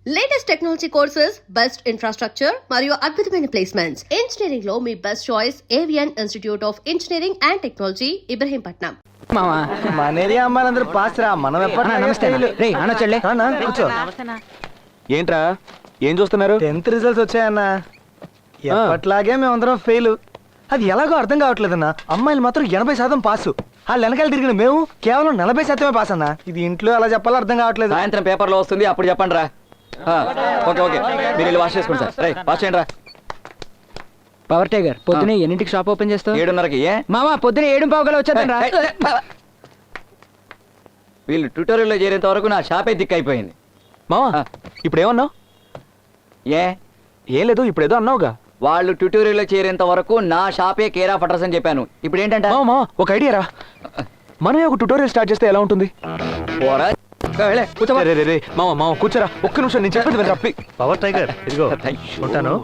Latest technology courses, best infrastructure మరియు అద్భుతమైన placements. Engineering లో మీ best choice Avian institute of engineering and technology, Ibrahimpatnam. మామా మన ఏరియా అమ్మాయిలందరూ పాస్ రా. మనం కూర్చో. ఏంట్రా ఏం చూస్తున్నారు? 10th results వచ్చాయన్నా. ఎప్పట్లాగే మేమందరం ఫెయిల్. అది ఎలాగో అర్థం కావట్లేదన్నా. అమ్మాయిలు మాత్రం 80% పాసు. వాళ్ళు వెనకాల తిరిగిన మేము కేవలం 40% పాస్ అన్నా. ఇది ఇంట్లో ఎలా చెప్పాలో అర్థం కావట్లేదు. సాయంత్రం పేపర్లో వస్తుంది, అప్పుడు చెప్పండి రా. ఓకే ఓకే, మీరు వెళ్ళి వాష్ చేసుకోండి సార్. రైట్, వాష్ చేయండి రా. పవర్ టైగర్ పొద్దునే ఎన్నింటికి షాప్ ఓపెన్ చేస్తావు? 7:30కి. ఏ మామా పొద్దునే 7:15 వచ్చేద్దాం రా. వీళ్ళు ట్యూటోరియల్లో చేరేంత వరకు నా షాపే దిక్కైపోయింది. మావా ఇప్పుడు ఏమన్నావు? ఏం లేదు, ఇప్పుడు ఏదో అన్నావుగా. వాళ్ళు ట్యూటోరియల్లో చేరేంత వరకు నా షాపే కేర్ ఆఫ్ అడ్రస్ అని చెప్పాను. ఇప్పుడు ఏంటంటే మావా ఒక ఐడియా రా. మనమే ఒక ట్యూటోరియల్ స్టార్ట్ చేస్తే ఎలా ఉంటుంది? మావా కూర్చోరా, ఒక్క నిమిషం నేను చెప్పేది తప్పి. పవర్ టైగర్ ఇదిగో ఉంటాను.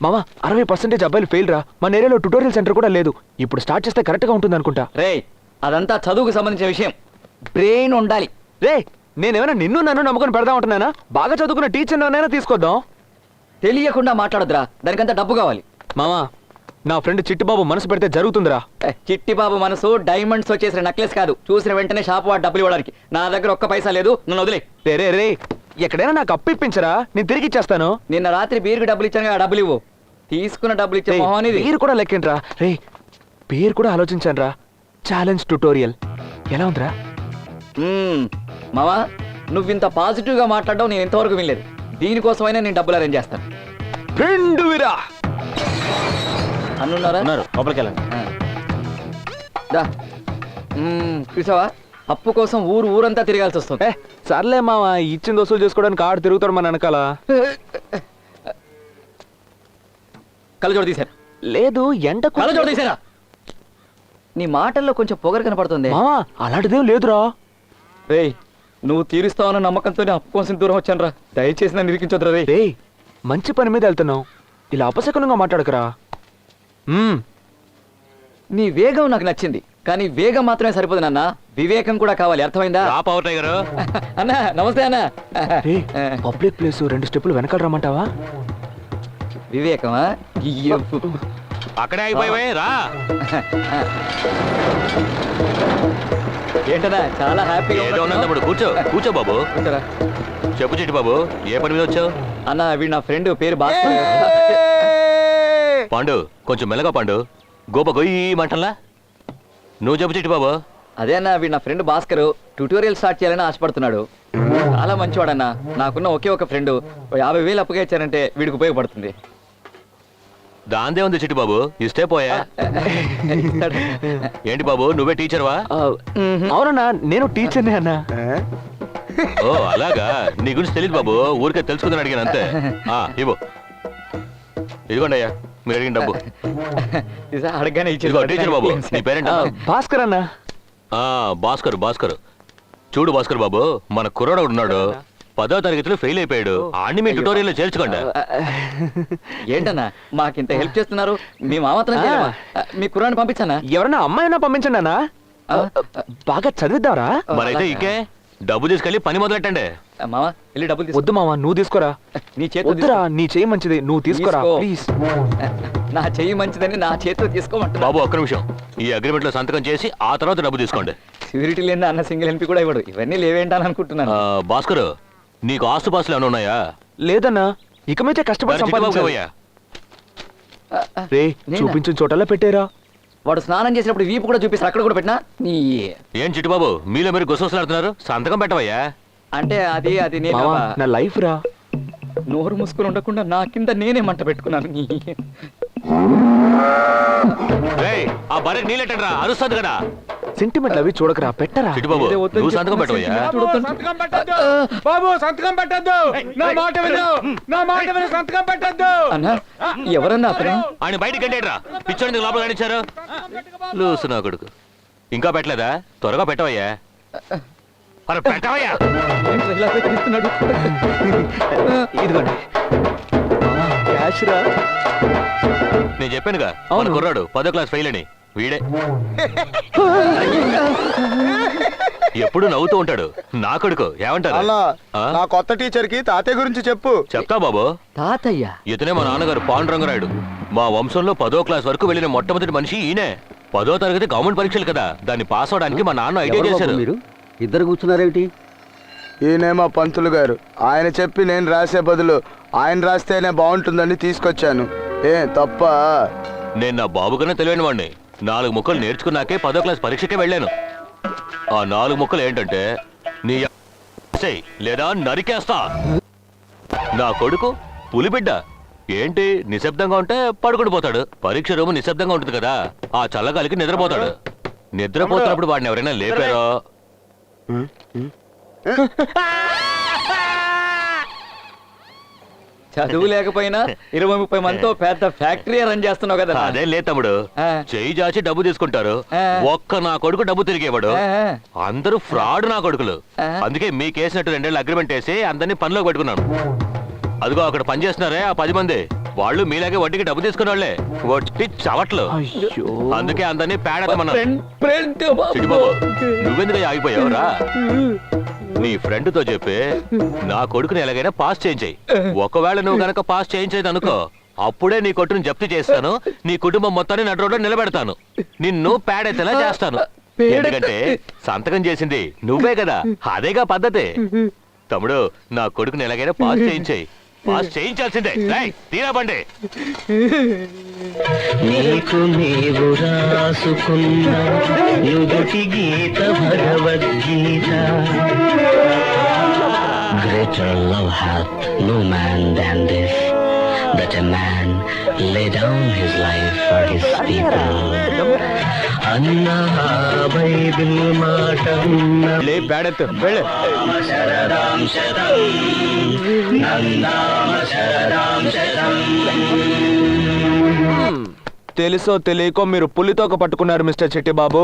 మావా 60% అబ్బాయిలు ఫెయిల్ రా. మన ఏరియాలో ట్యూటోరియల్ సెంటర్ కూడా లేదు. ఇప్పుడు స్టార్ట్ చేస్తే కరెక్ట్ గా ఉంటుంది అనుకుంటా. రే, అదంతా చదువుకు సంబంధించిన విషయం. బ్రెయిన్ ఉండాలి. రే, నేనేమైనా నన్ను నమ్ముకొని పెడదాం ఉంటున్నానా? బాగా చదువుకున్న టీచర్ తీసుకొద్దాం. తెలియకుండా మాట్లాడదురా, దానికంతా డబ్బు కావాలి. మావా నా ఫ్రెండ్ చిట్టిబాబు మనసు పెడితే జరుగుతుందిరా. చిట్టి బాబు మనసు డైమండ్స్ వచ్చేసిన నెక్లెస్ కాదు. చూసిన వెంటనే షాపు వాడు డబ్బులు ఇవ్వడానికి. నా దగ్గర ఒక్క పైసా లేదు, నన్ను వదిలే. రే ఎక్కడైనా నాకు అప్పు ఇప్పించరా, నేను తిరిగి ఇచ్చేస్తాను. నిన్న రాత్రి బీరుకి డబ్బులు ఇచ్చాను, ఆ డబ్బులు ఇవ్వు. తీసుకున్న డబ్బులు ఇచ్చే మొహం ఇది. పేరు కూడా లెక్కేంట్రా. రే పేరు కూడా ఆలోచించాను రా. ఛాలెంజ్ ట్యూటోరియల్ ఎలా ఉందిరా? మావా, నువ్వు ఇంత పాజిటివ్ గా మాట్లాడడం నేను ఇంతవరకు వినలేదు. దీనికోసమైనా నేను డబ్బులు అరేంజ్ చేస్తాను. ఫ్రెండ్ విరా అన్నున్నారా? లోపలికి వెళ్ళండి. చూసావా, అప్పు కోసం ఊరంతా తిరగాల్సి వస్తుంది. సర్లే మావా, ఇచ్చింది వసూలు చేసుకోవడానికి ఆడు తిరుగుతాడు మన వెనకాల. కళ్ళజోడు తీశారు. లేదు ఎండ కళ్ళజోడు తీసారా? నీ మాటల్లో కొంచెం పొగరు కనపడుతుంది. మావా అలాంటిదేం లేదురా. రేయ్, నువ్వు తీరుస్తావన్న నమ్మకంతోనే అప్పు కోసం దూరం వచ్చాను రా. దయచేసి నన్ను నిరికించొద్దురా. రే, మంచి పని మీద వెళ్తున్నావు, ఇలా అపశకునంగా మాట్లాడకరా. నీ వేగం నాకు నచ్చింది, కానీ వేగం మాత్రమే సరిపోదు నాన్న, వివేకం కూడా కావాలి. అర్థమైందా? అన్నా నమస్తే అన్న. పబ్లిక్ ప్లేస్ 2 స్టెప్పులు వెనకాల రమ్మంటావా? వివేకమా? అక్కడే అయిపోయావే రా. ఏంటన్నా చాలా హ్యాపీగా తమ్ముడు? కూర్చో బాబు. చెప్పు చిట్టి బాబు, ఏ పని మీద వచ్చావు? అన్న వీడు నా ఫ్రెండ్, పేరు భాస్కర్. పాండు కొంచెం మెల్లగా పాండు, గోప గొయ్యి మంటల్లా. నువ్వు చెప్పు చిట్టి బాబు. అదే అన్న, వీడు నా ఫ్రెండ్ భాస్కర్. ట్యూటోరియల్ స్టార్ట్ చేయాలని ఆశపడుతున్నాడు. చాలా మంచివాడన్నా. నాకున్న ఒకే ఒక ఫ్రెండ్. 50,000 అప్పుగా ఇచ్చారంటే వీడికి ఉపయోగపడుతుంది. దాందే ఉంది చిట్టి బాబు, ఇస్తే పోయా. ఏంటి బాబు, నువ్వే టీచర్వా? అవునన్నా, నేను టీచర్నే అన్నా. ఓ అలాగా, నీ గురించి తెలియదు బాబు, ఊరికే తెలుసుకుందని అడిగాను అంతే. ఇవ్వు, ఇదిగోండి అయ్యా మీరు అడిగిన డబ్బు. అడగగానే టీచర్ బాబు, నీ పేరేంట? భాస్కర్ అన్నా. భాస్కర్ చూడు భాస్కర్ బాబు, మన కుర్రాడు ఉన్నాడు, 10వ తరగతిలో ఫెయిల్ అయిపోయాడు. అన్ని మీ ట్యూటోరియల్లో చేర్చుకోండి. ఏంటన్నా మాకింత హెల్ప్ చేస్తున్నారు, మేము మాత్రం మీ కుర్రాన్ని పంపించానా? ఎవరన్నా అమ్మాయినా పంపించండి అన్నా, బాగా చదివిద్దారా. మరైతే ఇంకే డబ్బు తీసుకెళ్ళి పని మొదలెట్టండి. మావా వెళ్ళి డబ్బులు వద్దు మావా, నువ్వు తీసుకోరా. నీ చేతి వద్దురా, నీ చెయ్యి మంచిది, నువ్వు తీసుకోరా ప్లీజ్. నా చెయ్యి మంచిదని నా చేతితో తీసుకోమంటా. బాబు ఒక్క నిమిషం, ఈ అగ్రిమెంట్ లో సంతకం చేసి ఆ తర్వాత డబ్బు తీసుకోండి. సెక్యూరిటీ లేదా అన్న సింగిల్ ఎంపీ కూడా ఇవ్వడు. ఇవన్నీ లేవేంటాను అనుకుంటున్నాను. భాస్కర్, నీకు ఆస్తుపాస్తులు ఏమైనా ఉన్నాయా? లేదన్నా, ఇక మీదే కష్టపడి సంపాదించాలి. రే చూపించిన చోటలా పెట్టారా. వాడు స్నానం చేసినప్పుడు వీపు కూడా చూపిస్తారు, అక్కడ కూడా పెట్టినా. నీ ఏం చిట్టుబాబు, మీలో మీరు గుసగుసలాడుతున్నారు, సంతకం పెట్టవయ్యా. అంటే అది నా లైఫ్ రా. నోరు మూసుకుని ఉండకుండా నా కింద నేనే మంట పెట్టుకున్నాను. ఆ బర్రెకి నీళ్ళెట్టండి రా, అరుస్తుంది కదా. సెంటిమెంట్ అవి చూడకరా, పెట్టరా. చిట్టుబాబు నువ్వు సంతకం పెట్టవయ్యా. బాబు సంతకం పెట్టద్దు, నా మాట విను, నా మాట విను, సంతకం పెట్టద్దు. అన్నా ఎవరన్నా అతను? ఆయన బయటికి గంటేట్రా, పిచ్చోడికి లోపల కానిచ్చారు. లూసు నా కొడుకు, ఇంకా పెట్టలేదా? త్వరగా పెట్టవయ్యా. పెట్టవయ్యా. ఇదిగోండి క్యాష్ రా. నేను చెప్పానుగా మన కుర్రాడు 10వ క్లాస్ ఫెయిల్ అని. వీడే ఎప్పుడు నవ్వుతూ ఉంటాడు నా కొడుకు. ఏమంటారు? ఆ? నా కొత్త టీచర్ కి తాతయ్య గురించి చెప్పు. చెప్తా బాబు. తాతయ్య ఇతనే మా నాన్నగారు పాండురంగరాయుడు. మా వంశంలో 10వ క్లాస్ వరకు వెళ్ళిన మొట్టమొదటి మనిషి ఈయనే. 10వ తరగతి గవర్నమెంట్ పరీక్షలు కదా, దాన్ని పాస్ అవడానికి మా నాన్న ఐడియా చేశారు. మీరు ఇద్దరు కూర్చున్నారేమిటి? ఈయనే మా పంతులు గారు. ఆయన చెప్పి నేను రాసే బదులు ఆయన రాస్తేనే బాగుంటుందని తీసుకొచ్చాను. ఏ తప్ప? నేను నా బాబు కన్నా తెలివైన వాడిని. 4 ముక్కలు నేర్చుకున్నాకే 10వ క్లాస్ పరీక్షకే వెళ్ళాను. ఆ 4 ముక్కలు ఏంటంటే నీ లేదా నరికేస్తా. నా కొడుకు పులిబిడ్డ. ఏంటి నిశ్శబ్దంగా ఉంటే పడుకుని పోతాడు. పరీక్ష రూమ్ నిశ్శబ్దంగా ఉంటుంది కదా, ఆ చల్లగాలికి నిద్రపోతాడు. నిద్రపోతున్నప్పుడు వాడిని ఎవరైనా లేపారో చదువు లేకపోయినా 20-30 మందితో పెద్ద ఫ్యాక్టరీ రన్ చేస్తున్నావు కదా. అదే లే తమ్ముడు. ఆ. చెయ్యి చాచి డబ్బు తీసుకుంటారు. ఆ. ఒక్క నా కొడుకు డబ్బు తిరిగేవాడు. ఆ. అందరూ ఫ్రాడ్ నా కొడుకులు. ఆ. అందుకే మీకేసినట్టు 2 ఏళ్ళ అగ్రిమెంట్ వేసి అందరినీ పనిలో పెట్టుకున్నాను. అదిగో అక్కడ పని చేస్తున్నారే ఆ 10 మంది, వాళ్ళు మీలాగే వడ్డీకి డబ్బు తీసుకునే వాళ్ళే. వడ్డీ చవట్లు. అందుకే అందరినీ పేడమన్నా. చిట్టుబాబు, నువ్వెందుకు ఆగిపోయావు? రా, నీ ఫ్రెండ్ తో చెప్పి నా కొడుకుని ఎలాగైనా పాస్ చేయించాయి. ఒకవేళ నువ్వు గనక పాస్ చేయించేది అనుకో, అప్పుడే నీ కొట్టుని జప్తు చేస్తాను. నీ కుటుంబం మొత్తాన్ని నడు రోడ్లో నిలబెడతాను. నిన్ను పేడెత్తేలా చేస్తాను. ఎందుకంటే సంతకం చేసింది నువ్వే కదా, అదేగా పద్ధతి. తమ్ముడు, నా కొడుకుని ఎలాగైనా పాస్ చేయించాయి. పాస్ చేయించాల్సిందే. తీరా బండి. నీకు నీవు రాసుకున్న నుదుటి గీత Bhagavad Gita. Greater love hath no man than this, that a man lay down his life for his people. అన్నా బైబిల్ మాట లే పేడెత్తు వెళ్ళు. శరదాం శతం నందామ శరదాం శతం. తెలుసో తెలియకో మీరు పులి తోక పట్టుకున్నారు మిస్టర్ చిట్టిబాబు.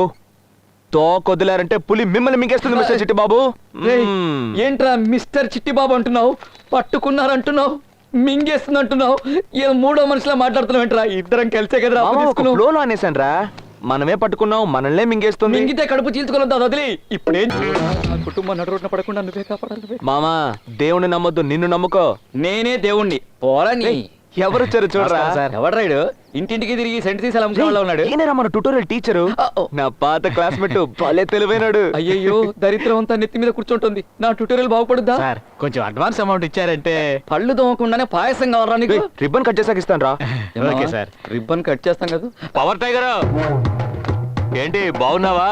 తోక వదిలారంటే పులి మిమ్మల్ని మింగేస్తుంది మిస్టర్ చిట్టిబాబు. ఏంట్రా మిస్టర్ చిట్టిబాబు అంటున్నావు, పట్టుకున్నారంటున్నావు, మింగేస్తుంది అంటున్నావు, ఏ మూడో మనిషిలా మాట్లాడుతున్నావు ఏంట్రా? ఇద్దరం కలిసే కదా ఫ్లోలో అనేసాను రా. మనమే పట్టుకున్నాం, మనల్నే మింగేస్తుంది. మింగితే కడుపు చీల్చుకోలేదు వదిలి. ఇప్పుడేం కుటుంబం నడురోడ్న పడకుండా నువ్వే కాపాడాలి. మామా, దేవుని నమ్మొద్దు, నిన్ను నమ్ముకో. నేనే దేవుణ్ణి పోలని. ఎవరొచ్చారు చూడరా. ఎవడ్రాయుడు ఇంటింటికి తిరిగి సెంట్ తీసి అలా ఉన్నాడు. ఈయనరా మన ట్యూటోరియల్ టీచరు, నా పాత క్లాస్మేట్. భలే తెలివైనాడు. అయ్యయ్యో, దరిద్రం అంతా నెత్తి మీద కూర్చుంటుంది. నా ట్యూటోరియల్ బాగుపడుద్దా? కొంచెం అడ్వాన్స్ అమౌంట్ ఇచ్చారంటే పళ్ళు తోమకుండానే పాయసం కావాలా నీకు? రిబ్బన్ కట్ చేసాక ఇస్తాను రా. Okay sir. రిబ్బన్ కట్ చేస్తాం కదా. పవర్ టైగర్, ఏంటి బాగున్నావా?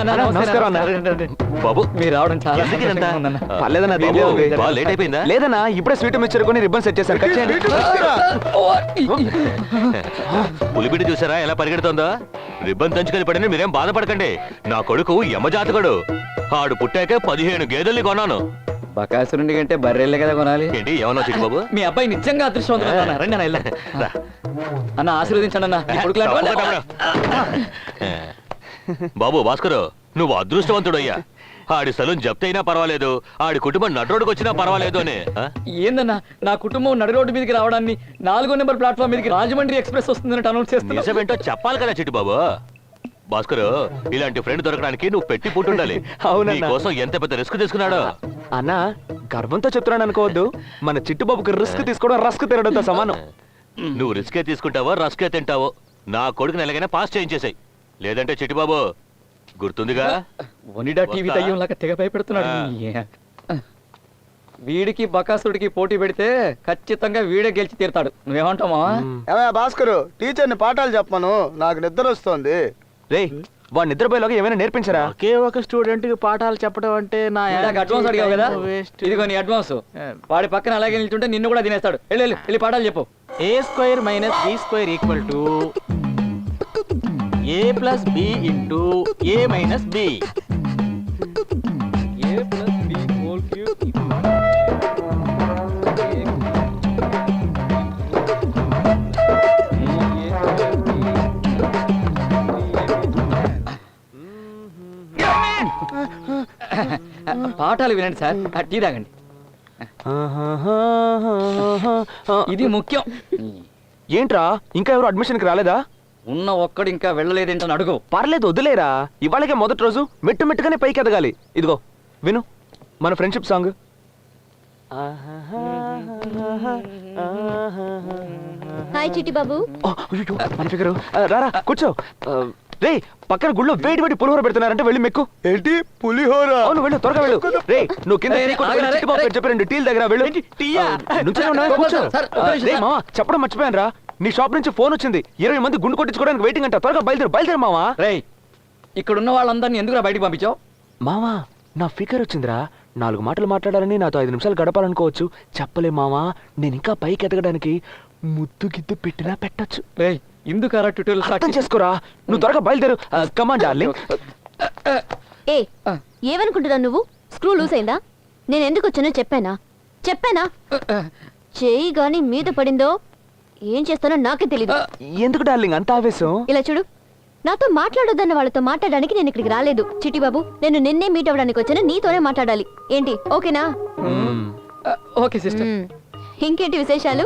నమస్కారం అన్న. బాబు, మీరు రావడం చాలా ఎందుకు ఇదంతా? సంతోషంగా ఉందన్న. పర్లేదన్నా, బాబు, దీనిలో ఉంది. బాగా లేట్ అయిపోయిందా? లేదన్నా, ఇప్పుడే స్వీట్ మిక్చర్ కొని రిబ్బన్ సెట్ చేశాను. కట్ చేయండి. పులిబిడ్డ చూసారా ఎలా పరిగెడుతోందో? రిబ్బన్ తంచుకొని పడిన మీరేం బాధపడకండి. నా కొడుకు యమజాతకుడు. ఆడు పుట్టాకే 15 గేదెల్ని కొన్నాను. బకాసురుడి కంటే బర్రెళ్ళే కదా కొనాలి. ఏంటి ఏమన్నా చిట్టు బాబు? మీ అబ్బాయి నిజంగా అదృష్టవంతుడు అన్న. రండి అన్న, రా. అన్న ఆశీర్వదించండి అన్న. ఈ కొడుకులాంటి వాడు. బాబు భాస్కరు, నువ్వు అదృష్టవంతుడయ్యా. ఆడి స్థలం జప్తయినా పర్వాలేదు, ఆడి కుటుంబం నడ్రోడ్కి వచ్చినా పర్వాలేదు అని. ఏందన్నా, నా కుటుంబం నడి రోడ్డు మీదకి రావడాన్ని 4వ నెంబర్ ప్లాట్ఫామ్ మీదకి రాజమండ్రి ఎక్స్ప్రెస్ వస్తుందని అనౌన్స్ చేస్తున్నా. నిజమేంటో చెప్పాలి కదా చిట్టు బాబు. భాస్కరు, ఇలాంటి ఫ్రెండ్ దొరకడానికి నువ్వు పెట్టి పుట్టుండాలి. అవునన్నా. కోసం ఎంత పెద్ద రిస్క్ తీసుకున్నాడో. అన్నా, గర్వంతో చెప్తున్నాను అనుకోవద్దు. మన చిట్టుబాబుకి రిస్క్ తీసుకోవడం రస్క్ తినడంతో సమానం. నువ్వు రిస్కే తీసుకుంటావో రస్కే తింటావో, నా కొడుకుని ఎలాగైనా పాస్ చేయించేసాయి. లేదంటే చిట్టిబాబు గుర్తుందిగా, ఒనిడా టీవీ దయ్యంలాగా తెగ భయపెడుతున్నాడు. వీడికి బకాసుడికి పోటీ పెడితే ఖచ్చితంగా వీడే గెలిచి తీరుతాడు. నువ్వేమంటావా? భాస్కరు, టీచర్ని పాఠాలు చెప్పమను, నాకు నిద్ర వస్తోంది. రే, వాడు నిద్రపోయేలాగా ఏమైనా నేర్పించరా? ఒకే ఒక స్టూడెంట్ కి పాఠాలు చెప్పడం అంటే నా అడ్వాన్స్ అడిగావు కదా, waste. ఇదిగో నీ అడ్వాన్స్. వాడి పక్కన అలాగే నిల్చుంటే నిన్ను కూడా తినేస్తాడు. వెళ్ళి పాఠాలు చెప్పు. a² - b² = a + b * a - b. పాఠాలు వినండి సార్, టీ తాగండి. ఇది ముఖ్యం. ఏంట్రా, ఇంకా ఎవరు అడ్మిషన్కి రాలేదా? ఉన్న ఒక్కడు ఇంకా వెళ్ళలేదేంటని అడుగు. పర్లేదు వదిలేరా, ఇవాళకే మొదటి రోజు మెట్టు మెట్టుగానే పైకి ఎదగాలి. ఇదిగో విను మన friendship song. Hi Chitti Babu. మన ఫిగరు రారా కూర్చో. రే పక్కన గుళ్ళో వేడి వేడి పులిహోర పెడుతున్నారంటే వెళ్ళి మెక్కు. ఏంటి పులిహోర? అవును వెళ్ళు, త్వరగా వెళ్ళు. రే నువ్వు కింద రేయ్, టీ కొట్టు, ఆగరా, చిట్టి బాబు రేయ్. పేరు చెప్పి 2 టీల దగ్గర వెళ్ళు. నుంచోనే ఉన్నావా? కూర్చో. సార్, ఒక నిమిషం, రేయ్ సార్. మావా చెప్పడం మర్చిపోయాను రా, నీ షాప్ నుంచి ఫోన్ వచ్చింది. 20 మంది గుండు కొట్టించుకోవడానికి వెయిటింగ్ అంట. త్వరగా బయలుదేరు మావా. రేయ్, ఇక్కడున్న వాళ్ళందరినీ ఎందుకురా బయటికి పంపించావు? మావా నా ఫిగర్ వచ్చిందిరా, 4 మాటలు మాట్లాడాలని నాతో 5 నిమిషాలు గడపాలనుకోవచ్చు. చెప్పలే మావా, నేను ఇంకా పైకి ఎదగడానికి ముద్దు గిద్దు పెట్టినా పెట్టచ్చు. రేయ్, ఎందుకరా ట్యూటోరియల్ అర్థం చేసుకోరా, నువ్వు త్వరగా బయలుదేరు. Come on darling. ఏ ఏమనుకుంటున్నావు నువ్వు? స్క్రూ లూస్ అయిందా? నేను ఎందుకు వచ్చానో చెప్పానా? చేయి గాని మీద పడిందో ఏం చేస్తానో నాకే తెలీదు. ఎందుకు డార్లింగ్ అంత ఆవేశం? ఇలా చూడు, నాతో మాట్లాడొద్దన్న వాళ్ళతో మాట్లాడడానికి నేను ఇక్కడికి రాలేదు చిట్టి బాబు. నేను నిన్నే మీట్ అవ్వడానికి వచ్చాను, నీతోనే మాట్లాడాలి. ఏంటి ఓకేనా? Okay sister. ఇంకేంటి విశేషాలు?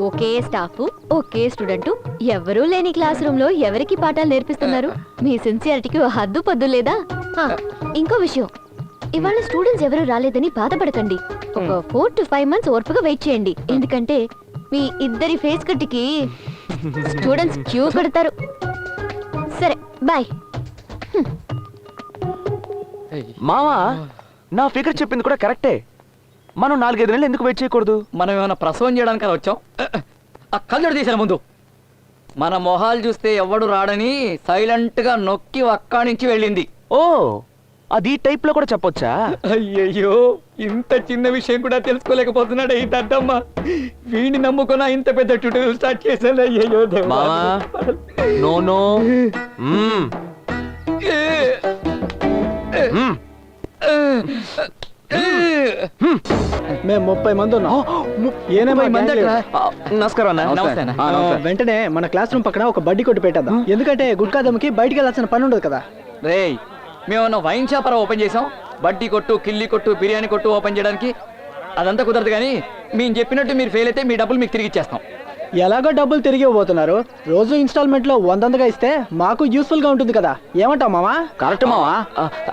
ఒకే స్టాఫ్, ఒకే స్టూడెంట్, ఎవరూ లేని క్లాస్ రూమ్ లో ఎవరికి పాఠాలు నేర్పిస్తున్నారు? మీ సిన్సియారిటీకి ఓ హద్దు పద్దు లేదా? ఇంకో విషయం, ఇవాళ స్టూడెంట్స్ ఎవరు రాలేదని బాధపడకండి. ఒక 4 to 5 months ఓర్పుగా వెయిట్ చేయండి. ఎందుకంటే మీ ఇద్దరి ఫేస్ కట్టికి స్టూడెంట్స్ క్యూ కడతారు. సరే బాయ్. మావా నా ఫిగర్ చెప్పింది కూడా కరెక్టే. మనం 4-5 నెలలు ఎందుకు వెయిట్ చేయకూడదు? మనం ఏమైనా ప్రసవం చేయడానికి అలా వచ్చాం? ఆ కళ్ళజోడు తీసాను ముందు. మన మొహాలు చూస్తే ఎవడు రాడని సైలెంట్ గా నొక్కి అక్కడి నుంచి వెళ్ళింది. ఓ అది ఈ టైప్ లో కూడా చెప్పొచ్చా? అయ్యయ్యో, ఇంత చిన్న విషయం కూడా తెలుసుకోలేకపోతున్నాడు ఈ దద్దమ్మ. వీడిని నమ్ముకున్నా ఇంత పెద్ద ట్యూటోరియల్ స్టార్ట్ చేశాను. అయ్యయ్యో దేవుడా. మావా నో నో. మేము 30 మంది ఉన్నాం. నమస్కారం అన్న. నమస్తే అన్న. వెంటనే మన క్లాస్ రూమ్ పక్కన ఒక బడ్డీ కొట్టు పెట్టేద్దాం. ఎందుకంటే గుట్కా దమ్ముకి బయటికి వెళ్ళాల్సిన పని ఉండదు కదా. రేయ్, మేము వైన్ షాప్ ఓపెన్ చేసాం. బడ్డీ కొట్టు, కిల్లి కొట్టు, బిర్యానీ కొట్టు ఓపెన్ చేయడానికి. అదంతా కుదరదు, కానీ మేము చెప్పినట్టు మీరు ఫెయిల్ అయితే మీ డబ్బులు మీకు తిరిగి ఇచ్చేస్తాం. ఎలాగో డబ్బులు తిరిగి ఇవ్వబోతున్నారు. రోజు ఇన్స్టాల్మెంట్ లో 100గా ఇస్తే మాకు యూస్ఫుల్ గా ఉంటుంది కదా. ఏమంటావు మామా? కరెక్ట్ మావా.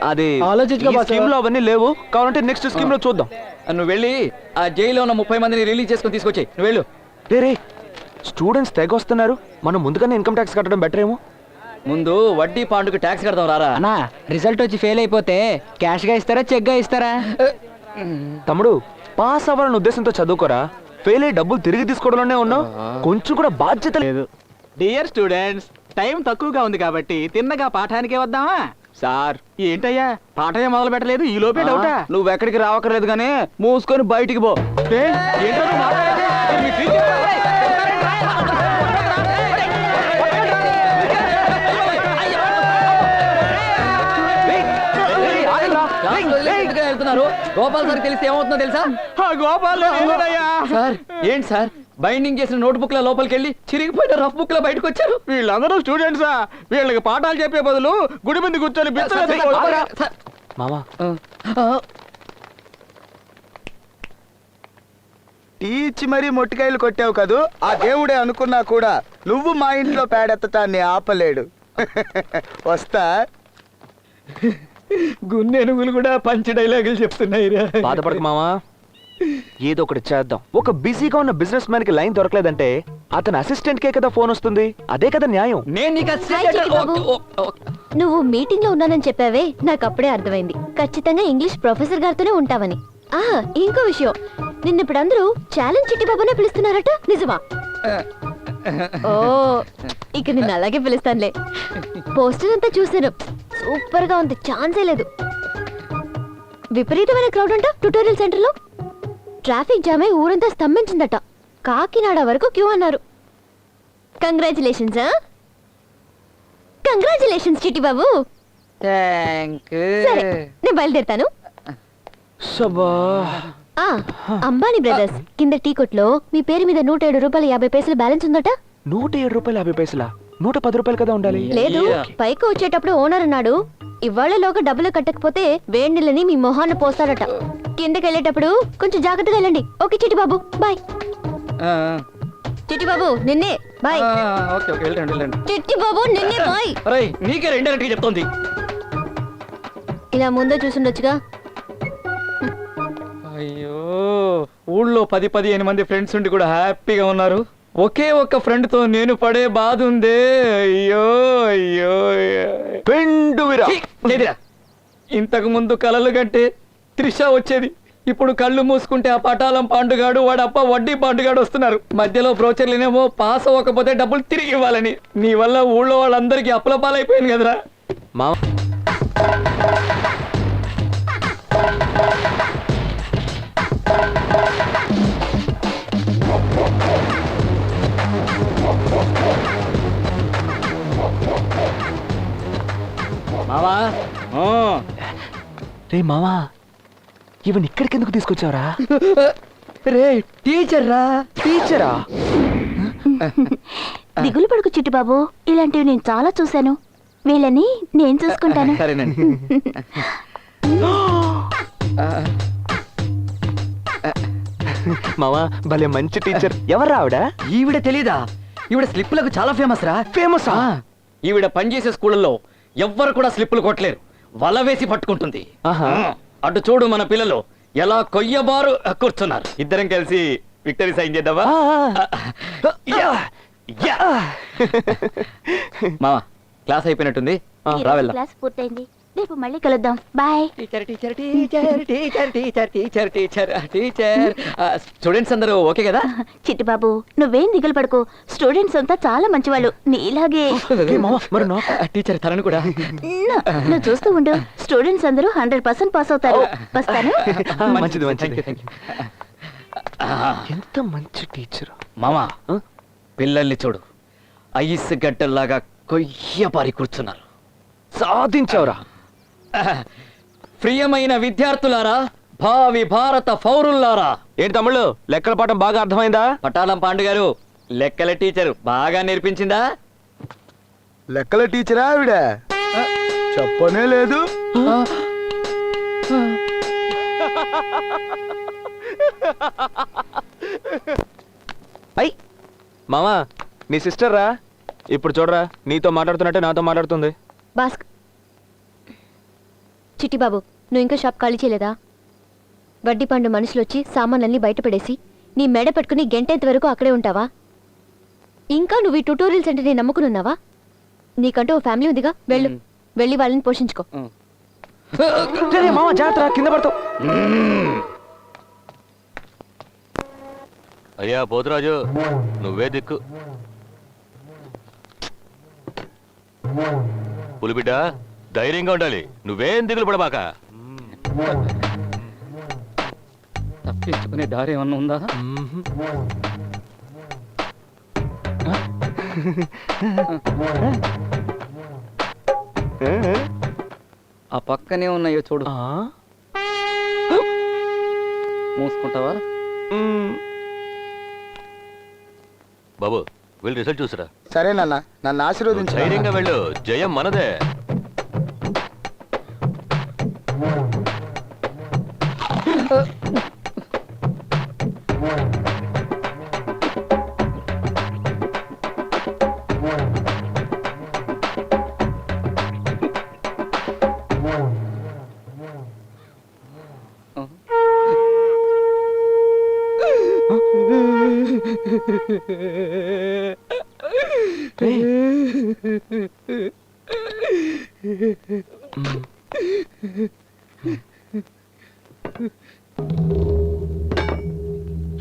అది ఆలోచించుకో బాసు. స్కీమ్ లో అవన్నీ లేవు, కావాలంటే నెక్స్ట్ స్కీమ్ లో చూద్దాం. నువ్వు వెళ్ళి ఆ జైల్లో ఉన్న 30 మందిని రిలీజ్ చేసుకొని తీసుకొచ్చాయి. నువ్వు వెళ్ళు. రే స్టూడెంట్స్ తెగ వస్తున్నారు, మనం ముందుగానే ఇన్కమ్ ట్యాక్స్ కట్టడం బెటర్ ఏమో. ముందు వడ్డీ పాండుకు ట్యాక్స్ కడతాం రారా. అన్నా రిజల్ట్ వచ్చి ఫెయిల్ అయిపోతే క్యాష్ గా ఇస్తారా, చెక్ గా ఇస్తారా? తమ్ముడు పాస్ అవ్వాలన్న ఉద్దేశంతో చదువుకోరా, ఫెయిల్ అయ్యి డబ్బులు తిరిగి తీసుకోవడంలోనే ఉన్నావు. కొంచెం కూడా బాధ్యత లేదు. డియర్ స్టూడెంట్స్, టైం తక్కువగా ఉంది కాబట్టి తిన్నగా పాఠానికే వద్దామా? సార్ ఏంటయ్యా పాఠమే మొదలు పెట్టలేదు, ఈ లోపే డౌటా? నువ్వు ఎక్కడికి రావక్కర్లేదు కానీ మూసుకొని బయటికి పో. ఏంటో నువ్వు మాట్లాడేది? మీ టీచర్ వెళ్తున్నారు. గోపాల్ సార్ తెలిస్తే ఏమవుతుందో తెలుసా? గోపాల్ సార్ ఏంటి సార్, బైండింగ్ చేసిన నోట్ బుక్ లో లోపలికి వెళ్ళి చిరిగిపోయిన రఫ్ బుక్ లో బయటకు వచ్చారు. వీళ్ళందరూ స్టూడెంట్సా? వీళ్ళకి పాఠాలు చెప్పే బదులు గుడి మీద కూర్చొని మామా టీచి మరీ మొట్టికాయలు కొట్టావు కదూ. ఆ దేవుడే అనుకున్నా కూడా నువ్వు మా ఇంట్లో పేడెత్తటాన్ని ఆపలేడు. వస్తా. గున్నెనుగులు కూడా పంచి డైలాగులు చెప్తున్నాయి. బాధపడకు మామా, ఏదో ఒకటి చేద్దాం. ఒక బిజీగా ఉన్న బిజినెస్ మ్యాన్ కి లైన్ దొరకలేదంటే అతని అసిస్టెంట్ కే కదా ఫోన్ వస్తుంది. అదే కదా న్యాయం. నేను నీకు హాయ్ చిట్టి బాబు. నువ్వు మీటింగ్ లో ఉన్నానని చెప్పావే, నాకు అప్పుడే అర్థమైంది. ఖచ్చితంగా ఇంగ్లీష్ ప్రొఫెసర్ గారితోనే ఉంటావని. ఇంకో విషయం, నిన్న ఇప్పుడు అందరూ ఛాలెంజ్ చిట్టి బాబునే పిలుస్తున్నారట, నిజమా? ఓ ఇక నిన్ను అలాగే పిలుస్తానులే. పోస్టర్ అంతా చూసాను, సూపర్ గా ఉంది, ఛాన్సే లేదు. విపరీతమైన క్రౌడ్ అంట ట్యూటోరియల్ సెంటర్ లో. ట్రాఫిక్ జామ్ అయి ఊరంతా స్తంభించిందట. కాకినాడ వరకు క్యూ అన్నారు. కంగ్రాచులేషన్స్. కంగ్రాచులేషన్స్ చిట్టి బాబు. సరే నేను బయలుదేరుతాను. అంబానీ బ్రదర్స్ కింద టీ కొట్లో మీ పేరు మీద 107 రూపాయలు 50 పైసలు బ్యాలెన్స్ ఉందట. 107 రూపాయలు 50 పైసలా? 110 రూపాయలు కదా ఉండాలి. లేదు, పైకి వచ్చేటప్పుడు ఓనర్ అన్నాడు, ఇవాళలోగా డబ్బులు కట్టకపోతే వేడి నీళ్ళని మీ మొహాన్ని పోస్తాడట. కిందకి వెళ్ళేటప్పుడు కొంచెం జాగ్రత్తగా వెళ్ళండి. Okay Chitti Babu, bye. చిట్టి బాబు నిన్నే బాయ్. ఓకే ఓకే వెళ్ళండి వెళ్ళండి. చిట్టి బాబు నిన్నే బాయ్. రేయ్ నీకే రెండేరటికి చెప్తోంది. ఇలా ముందే చూసుండొచ్చుగా. అయ్యో ఊళ్ళో 10-15 మంది ఫ్రెండ్స్ ఉండి కూడా హ్యాపీగా ఉన్నారు. ఒకే ఒక్క ఫ్రెండ్ తో నేను పడే బాధ ఉందే. అయ్యో అయ్యో పెండువిరా. లేదురా, ఇంతకు ముందు కలలు కంటే త్రిష వచ్చేది. ఇప్పుడు కళ్ళు మూసుకుంటే ఆ పటాలం పాండుగాడు వాడప్ప వడ్డీ పాండుగాడు వస్తున్నారు. మధ్యలో బ్రోచర్లేనేమో పాస్ అవ్వకపోతే డబ్బులు తిరిగి ఇవ్వాలని. నీ వల్ల ఊళ్ళో వాళ్ళందరికీ అప్పుల పాలైపోయింది కదరా. మామ మావా రే మామా ఇవన్నీ ఇక్కడికి ఎందుకు తీసుకొచ్చావరా? రే టీచర్ రా. టీచరా? దిగులు పడుకు చిట్టి బాబు, ఇలాంటివి నేను చాలా చూశాను. వీళ్ళని నేను చూసుకుంటాను. సరేనండి. మామా భలే మంచి టీచర్. ఎవరు ఆవిడ? ఈవిడ తెలీదా? ఈవిడ స్లిప్పులకు చాలా ఫేమస్ రా. ఫేమసా? ఈవిడ పనిచేసే స్కూళ్ళలో ఎవ్వరు కూడా స్లిప్పులు కొట్టలేరు, వల వేసి పట్టుకుంటుంది. ఆహా. అటు చూడు మన పిల్లలు ఎలా కొయ్యబారు కూర్చున్నారు. ఇద్దరం కలిసి విక్టరీ సైన్ చేద్దామా? మావా క్లాస్ అయిపోయినట్టుంది, రా వెళ్దాం. క్లాస్ పూర్తయింది, రేపు మళ్ళీ కలుద్దాం. Bye. Teacher teacher teacher teacher teacher teacher teacher teacher. Students అందరూ ఓకే కదా? చిట్టి బాబు నువ్వేం దిగులు పడుకో, స్టూడెంట్స్ అంతా చాలా మంచివాళ్ళు నీలాగే. మరి టీచర్ తనను కూడా. నువ్వు చూస్తూ ఉండు, స్టూడెంట్స్ అందరూ 100% పాస్ అవుతారు. వస్తాను. మంచిది మంచిది. Thank you. ఎంత మంచి టీచర్. మామా పిల్లల్ని చూడు, ఐస్ గడ్డల్లాగా కొయ్యపారి కూర్చున్నారు. సాధించావురా. ప్రియమైన విద్యార్థులారా, భావి భారత పౌరుల్లారా. ఏంటి తమ్ముళ్ళు లెక్కల పాఠం బాగా అర్థమైందా? పటాలం పాండు గారు లెక్కల టీచర్ బాగా నేర్పించిందా? లెక్కల టీచరా ఆవిడ? చెప్పనే లేదు. అయ్ మామా నీ సిస్టర్ రా. ఇప్పుడు చూడరా, నీతో మాట్లాడుతున్నట్టే నాతో మాట్లాడుతుంది. బాస్క్. చిట్టి బాబు నువ్వు ఇంకా షాప్ ఖాళీ చేయలేదా? వడ్డీ పండు మనుషులు వచ్చి సామాన్లన్నీ బయటపడేసి నీ మెడ పెట్టుకుని గంటేంత వరకు అక్కడే ఉంటావా? ఇంకా నువ్వు ఈ ట్యూటోరియల్స్ అంటే నేను నమ్ముకున్నావా? నీకంటూ ఓ ఫ్యామిలీ ఉందిగా, వెళ్ళు, వెళ్ళి వాళ్ళని పోషించుకో. మామ జాగ్రత్త, కింద పడతావు. అయ్యా పోతురాజు, నువ్వే దిక్కు. పులిబిడ్డ ధైర్యంగా ఉండాలి, నువ్వేం దిగులు పడబాక. తప్పించుకునే దారి ఏమన్నా ఉందా? ఆ పక్కనే ఉన్నాయో చూడు. మూసుకుంటావా? బాబు వెళ్ళి రిజల్ట్ చూసిరా. సరే నాన్న, నన్ను ఆశీర్వదించు. ధైర్యంగా వెళ్ళు, జయం మనదే.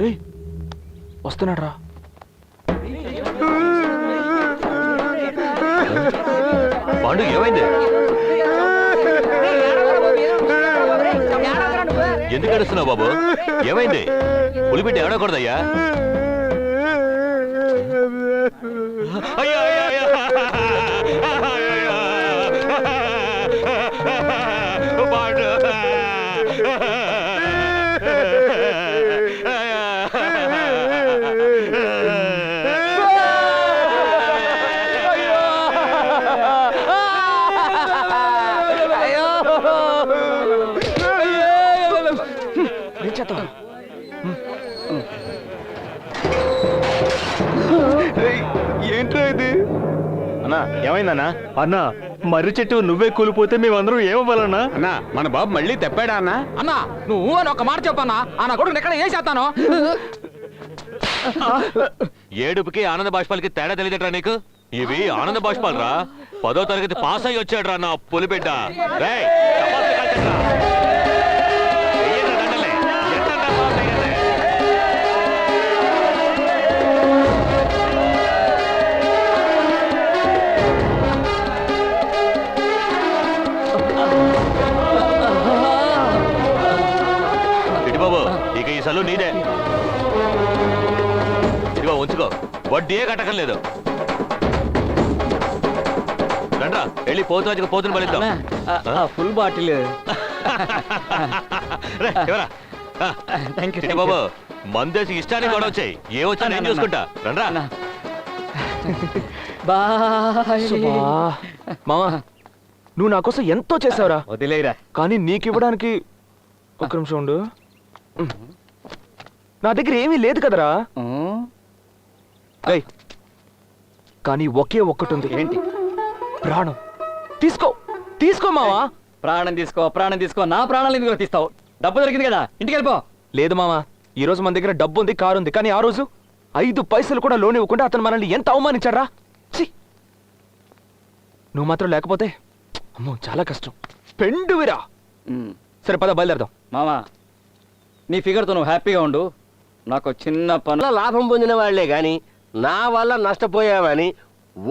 రే వస్తున్నాడు రా. పాండు ఏమైంది? ఎందుకు అడుస్తున్నావు బాబు? ఏమైంది? పులిబిడ్డ ఏడకూడదయ్యా. అయ్యో అయ్యో అయ్యో. పాండు అన్నా ఏమైందన్నా? అన్నా మర్రి చెట్టు నువ్వే కూలిపోతే మేమందరం ఏమవ్వాలన్నా? అన్నా మన బాబు మళ్ళీ తెప్పాడా అన్నా? అన్నా నువ్వు అని ఒక మాట చెప్పన్నా ఆ నా కొడుకు ఎక్కడ చేసేస్తాను. ఏడుపుకి ఆనంద బాష్పాలకి తేడా తెలియదట్రా నీకు? ఇవి ఆనంద బాష్పాలు రా. 10వ తరగతి పాస్ అయ్యి వచ్చాడు రా నా పులిబిడ్డ. రేయ్, చపాతీలు కాల్చండ్రా. వెయ్యండ్రా దండలే. ఎంతన్నా పాస్ అయ్యారే? ఇటు బాబు, ఇక ఈ సలు నీదే. ఇదిగో ఉంచుకో, వడ్డీయే కట్టకలేదు. రండ్రా, వెళ్ళి పోతురాజుకు పోతుని బలిద్దాం. Full bottle. బాబు మందేసి ఇష్టానికి కూడా వచ్చాయి. ఏ వచ్చా నేను చూసుకుంటా. రండ్రా. మావా నువ్వు నా కోసం ఎంతో చేసావురా. వదిలేరా. కానీ నీకు ఇవ్వడానికి ఒక నిమిషం ఉండు. నా దగ్గర ఏమీ లేదు కదరా. ఏయ్, కానీ ఒకే ఒక్కటి ఉంది. ఏంటి? ప్రాణం. తీసుకో తీసుకో మావా. ప్రాణం తీసుకో, ప్రాణం తీసుకో. నా ప్రాణాలు ఎందుకు తీస్తావు? డబ్బు దొరికింది కదా, ఇంటికి వెళ్ళిపో. లేదు మావా, ఈ రోజు మన దగ్గర డబ్బు ఉంది, కారు ఉంది, కానీ ఆ రోజు 5 పైసలు కూడా లోన్ ఇవ్వకుండా అతను మనల్ని ఎంత అవమానించాడ్రా. ఛీ, నువ్వు మాత్రం లేకపోతే అమ్మో చాలా కష్టం. పెండువిరా. సరే పద బయలుదేరదాం. మామా నీ ఫిగర్తో నువ్వు హ్యాపీగా ఉండు. నాకు చిన్న పనుల లాభం పొందిన వాళ్లే గాని నా వల్ల నష్టపోయావని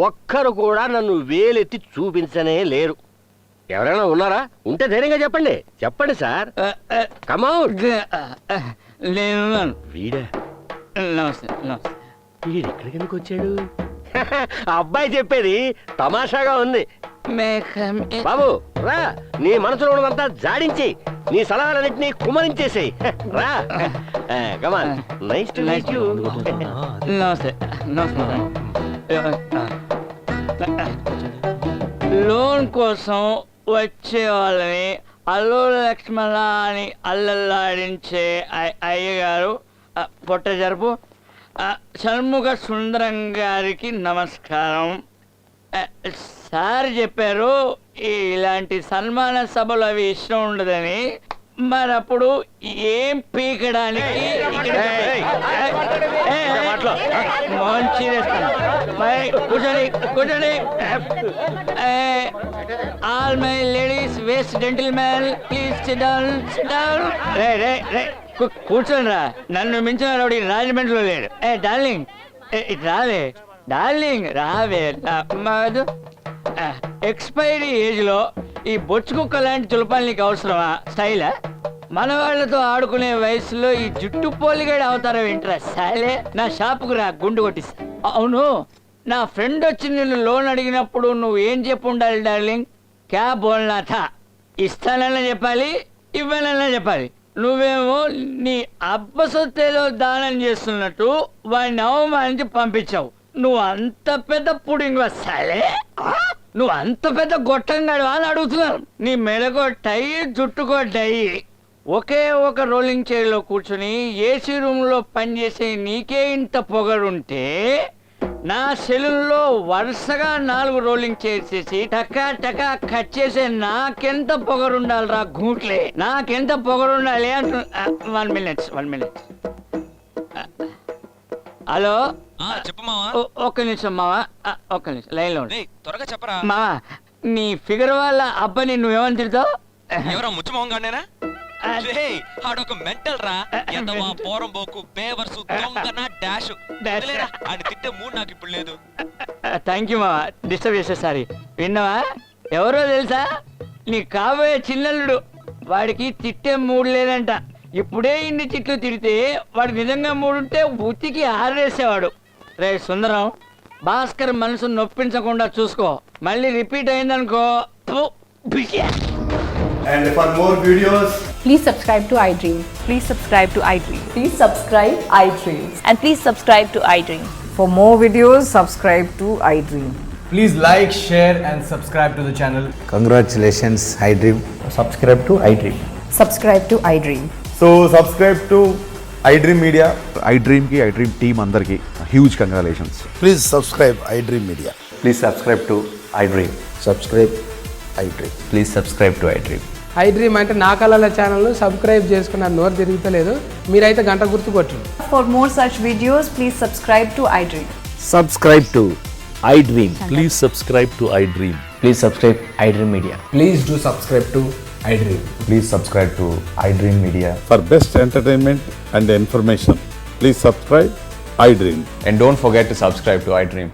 ఒక్కరు కూడా నన్ను వేలెత్తి చూపించనే లేరు. ఎవరైనా ఉన్నారా? ఉంటే ధైర్యంగా చెప్పండి. చెప్పండి సార్. కమౌట్. నేను వీడా? నమస్తే నమస్తే. వీడెక్కడికి ఎందుకు వచ్చాడు? అబ్బాయి చెప్పేది తమాషాగా ఉంది. బాబు రా, నీ మనసులో ఉన్నదంతా జాడించి నీ సలహాలన్నింటినీ కుమరించేసేయి. రా come on. Nice to meet you. నమస్తే నమస్తే. లోన్ కోసం వచ్చే వాళ్ళని అల్లు లక్ష్మణ అని అల్లల్లాడించే అయ్యగారు పొట్ట జరుపు షణ్ముఖ సుందరం గారికి నమస్కారం. సార్ చెప్పారు ఇలాంటి సన్మాన సభలు అవి ఇష్టం ఉండదని. మరి అప్పుడు ఏం పీకడానికి కూర్చోండి కూర్చోండి. All my ladies waste gentle man please SIT down SIT down. కూర్చోండి రా. నన్ను మించిన రౌడీ రాజమండ్రిలో లేడు. డార్లింగ్ ఇటు రావే. డార్లింగ్ రావే. మధు ఎక్స్పైరీ ఏజ్ లో ఈ బొచ్చు కుక్క లాంటి చులపాలు నీకు అవసరమా? స్టైలా? మన వాళ్ళతో ఆడుకునే వయసులో ఈ జుట్టు పోలిగడ అవతారం ఏంట్రా? సాలే నా షాపుకు రా, గుండు కొట్టిస్తా. అవును, నా ఫ్రెండ్ వచ్చి నిన్ను లోన్ అడిగినప్పుడు నువ్వు ఏం చెప్పు ఉండాలి డార్లింగ్? క్యా బోల్నా థా. ఇస్తానన్నా చెప్పాలి, ఇవ్వాలన్నా చెప్పాలి. నువ్వేమో నీ అబ్బ సొత్తేదో దానం చేస్తున్నట్టు వాడిని అవమానించి పంపించావు. నువ్వు అంత పెద్ద పుడింగ్ వస్తాలే. నువ్వు అంత పెద్ద గొట్టంగాడు అని అడుగుతున్నాను. నీ మెడకో టై, జుట్టుకో డై. ఒకే ఒక రోలింగ్ చైర్లో కూర్చుని ఏసీ రూమ్లో పనిచేసే నీకే ఇంత పొగరుంటే నా సెలూన్లో వరుసగా 4 రోలింగ్ చైర్స్ చేసి టకా టకా కట్ చేసే నాకెంత పొగరుండాలిరా గూట్లే. నాకెంత పొగరుండాలి అంటు. 1 minute. హలో చెప్పు మావా. ఒక్క నిమిషం మావా, ఒక్క నిమిషం లైన్లో ఉండు. త్వరగా చెప్పరా. మావా నీ ఫిగర్ వాళ్ళ అబ్బాయి నువ్వేమని తిడతావు? ఎవరా ముచ్చమోహంగానేనా? ఆడొక మెంటల్ రా. ఎంతవా పోరంబోకు బేవర్సు దొంగన డాష్ అని తిట్టే మూడు నాకు ఇప్పుడు లేదు. థ్యాంక్ యూ మావా, డిస్టర్బ్ చేసేసారి. విన్నావా? ఎవరో తెలుసా? నీ కాబోయే చిన్నల్లుడు. వాడికి తిట్టే మూడు లేదంట. ఇప్పుడే ఇన్ని తిట్లు తిడితే వాడు నిజంగా మూడుంటే ఉతికి ఆరేసేవాడు. రే సుందరం, భాస్కర్ మనసు నొప్పించకుండా చూసుకో. మళ్ళీ రిపీట్ అయిందనుకో. And for more videos, please subscribe to iDream. Please subscribe to iDream. Please subscribe iDream. And please subscribe to iDream. For more videos, subscribe to iDream. please like, share and subscribe to the channel. Congratulations, iDream. Subscribe to iDream. Subscribe to iDream. So subscribe to iDream Media. iDream ki iDream team andarki huge congratulations. Please subscribe iDream Media. Please subscribe to iDream. Subscribe iDream. Please subscribe to iDream. I dream అంటే నా కళల channel subscribe చేసుకున్న నోరు తిరుగుతలేదు, మీరైతే గంట గుర్తు కొట్టండి. For more such videos, please subscribe to iDream. Subscribe to iDream. Please subscribe to iDream. Please subscribe iDream Media. Please do subscribe to iDream. Please subscribe to iDream Media. For best entertainment and information, please subscribe iDream. And don't forget to subscribe to iDream.